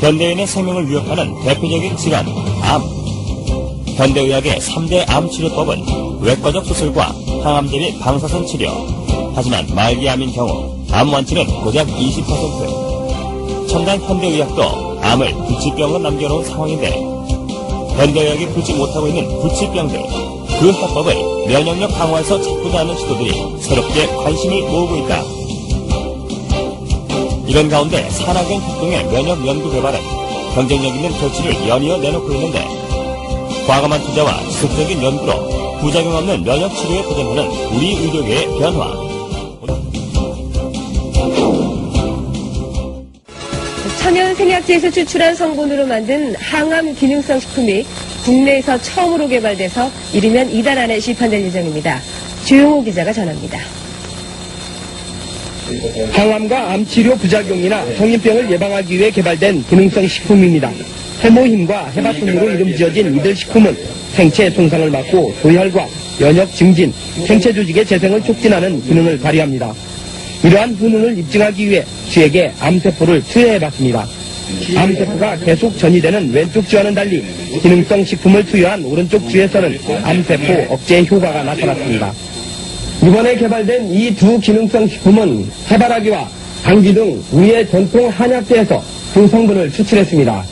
현대인의 생명을 위협하는 대표적인 질환, 암. 현대의학의 3대 암 치료법은 외과적 수술과 항암제 및 방사선 치료. 하지만 말기암인 경우 암 완치는 고작 20%. 첨단 현대의학도 암을 불치병으로 남겨놓은 상황인데 현대의학이 풀지 못하고 있는 불치병들, 그 해법을 면역력 강화에서 찾고자 하는 시도들이 새롭게 관심을 모으고 있다. 이런 가운데 산학연 협동의 면역 연구 개발은 경쟁력 있는 결실을 연이어 내놓고 있는데 과감한 투자와 지속적인 연구로 부작용 없는 면역 치료에 도전하는 우리 의료계의 변화. 천연 생약제에서 추출한 성분으로 만든 항암 기능성 식품이 국내에서 처음으로 개발돼서 이르면 이달 안에 시판될 예정입니다. 주용호 기자가 전합니다. 항암과 암치료 부작용이나 성인병을 예방하기 위해 개발된 기능성 식품입니다. 해모힘과 해바통으로 이름 지어진 이들 식품은 생체 손상을 막고 도혈과 면역 증진, 생체 조직의 재생을 촉진하는 기능을 발휘합니다. 이러한 효능을 입증하기 위해 쥐에게 암세포를 투여해봤습니다. 암세포가 계속 전이되는 왼쪽 쥐와는 달리 기능성 식품을 투여한 오른쪽 쥐에서는 암세포 억제 효과가 나타났습니다. 이번에 개발된 이 두 기능성 식품은 해바라기와 당귀 등 우리의 전통 한약재에서 그 성분을 추출했습니다.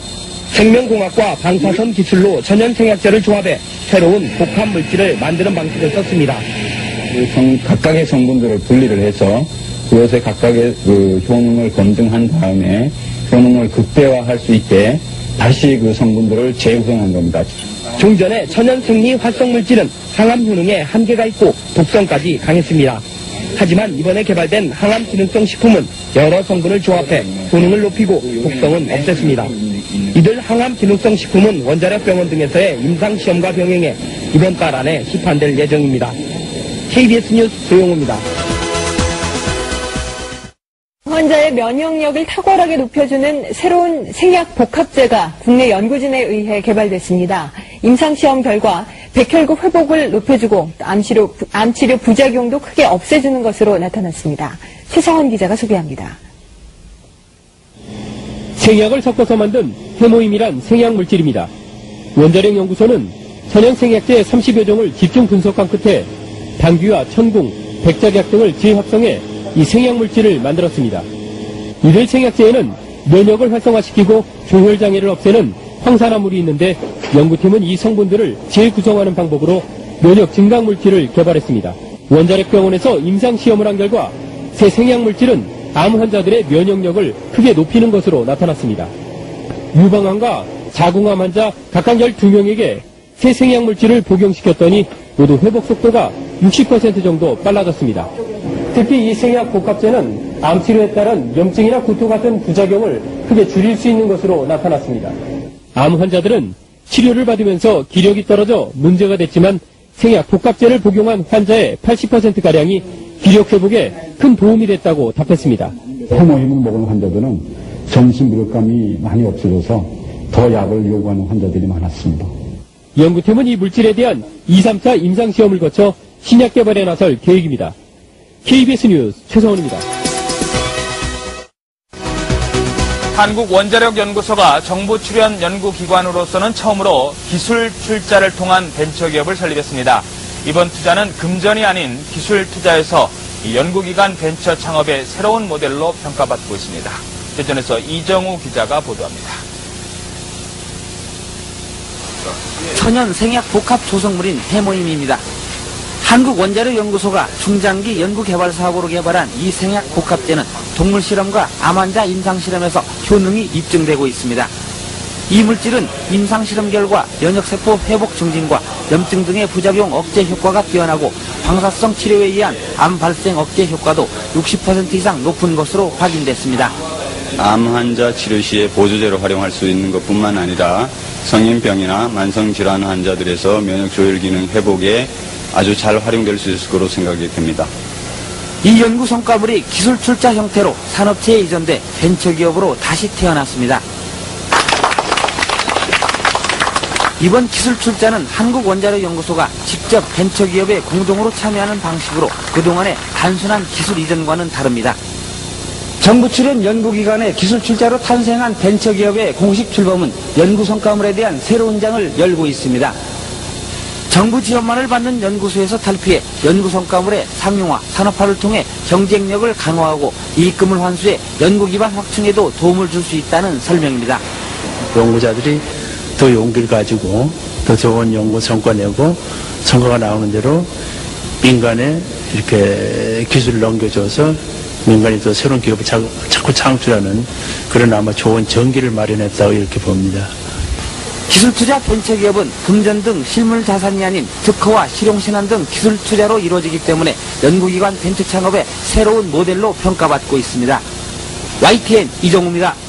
생명공학과 방사선 기술로 천연 생약제를 조합해 새로운 복합 물질을 만드는 방식을 썼습니다. 각각의 성분들을 분리를 해서 그것의 각각의 효능을 검증한 다음에 효능을 극대화할 수 있게 다시 그 성분들을 재구성한 겁니다. 종전의 천연 생리 활성 물질은 항암 효능에 한계가 있고 독성까지 강했습니다. 하지만 이번에 개발된 항암 기능성 식품은 여러 성분을 조합해 효능을 높이고 독성은 없앴습니다. 이들 항암 기능성 식품은 원자력 병원 등에서의 임상시험과 병행해 이번 달 안에 시판될 예정입니다. KBS 뉴스 조용호입니다. 환자의 면역력을 탁월하게 높여주는 새로운 생약 복합제가 국내 연구진에 의해 개발됐습니다. 임상시험 결과 백혈구 회복을 높여주고 암치료 부작용도 크게 없애주는 것으로 나타났습니다. 최성원 기자가 소개합니다. 생약을 섞어서 만든 해모임이란 생약물질입니다. 원자력 연구소는 천연 생약제 30여 종을 집중 분석한 끝에 당귀와 천궁, 백작약 등을 재합성해 이 생약물질을 만들었습니다. 이들 생약제에는 면역을 활성화시키고 조혈장애를 없애는 황산화물이 있는데 연구팀은 이 성분들을 재구성하는 방법으로 면역 증강물질을 개발했습니다. 원자력 병원에서 임상시험을 한 결과 새 생약물질은 암 환자들의 면역력을 크게 높이는 것으로 나타났습니다. 유방암과 자궁암 환자 각각 12명에게 새 생약물질을 복용시켰더니 모두 회복 속도가 60% 정도 빨라졌습니다. 특히 이 생약 복합제는 암치료에 따른 염증이나 구토 같은 부작용을 크게 줄일 수 있는 것으로 나타났습니다. 암 환자들은 치료를 받으면서 기력이 떨어져 문제가 됐지만 생약 복합제를 복용한 환자의 80%가량이 기력 회복에 큰 도움이 됐다고 답했습니다. 해모힘을 먹은 환자들은 정신 무력감이 많이 없어져서 더 약을 요구하는 환자들이 많았습니다. 연구팀은 이 물질에 대한 2, 3차 임상시험을 거쳐 신약 개발에 나설 계획입니다. KBS 뉴스 최성원입니다. 한국원자력연구소가 정부 출연 연구기관으로서는 처음으로 기술 출자를 통한 벤처기업을 설립했습니다. 이번 투자는 금전이 아닌 기술 투자에서 연구기관 벤처 창업의 새로운 모델로 평가받고 있습니다. 대전에서 이정우 기자가 보도합니다. 천연 생약 복합 조성물인 해모임입니다. 한국원자력연구소가 중장기 연구개발 사업으로 개발한 이 생약 복합제는 동물 실험과 암 환자 임상실험에서 효능이 입증되고 있습니다. 이 물질은 임상실험 결과 면역세포 회복 증진과 염증 등의 부작용 억제 효과가 뛰어나고 방사성 치료에 의한 암 발생 억제 효과도 60% 이상 높은 것으로 확인됐습니다. 암 환자 치료 시에 보조제로 활용할 수 있는 것뿐만 아니라 성인병이나 만성질환 환자들에서 면역 조절 기능 회복에 아주 잘 활용될 수 있을 거로 생각이 됩니다. 이 연구 성과물이 기술 출자 형태로 산업체에 이전돼 벤처기업으로 다시 태어났습니다. 이번 기술 출자는 한국원자력연구소가 직접 벤처기업에 공동으로 참여하는 방식으로 그동안의 단순한 기술 이전과는 다릅니다. 정부 출연 연구기관의 기술 출자로 탄생한 벤처기업의 공식 출범은 연구 성과물에 대한 새로운 장을 열고 있습니다. 정부 지원만을 받는 연구소에서 탈피해 연구 성과물의 상용화, 산업화를 통해 경쟁력을 강화하고 이익금을 환수해 연구 기반 확충에도 도움을 줄 수 있다는 설명입니다. 연구자들이 더 용기를 가지고 더 좋은 연구 성과 내고 성과가 나오는 대로 민간에 이렇게 기술을 넘겨줘서 민간이 또 새로운 기업을 자꾸 창출하는 그런 아마 좋은 전기를 마련했다고 이렇게 봅니다. 기술투자 벤처기업은 금전 등 실물 자산이 아닌 특허와 실용신안 등 기술 투자로 이루어지기 때문에 연구기관 벤처 창업의 새로운 모델로 평가받고 있습니다. YTN 이정우입니다.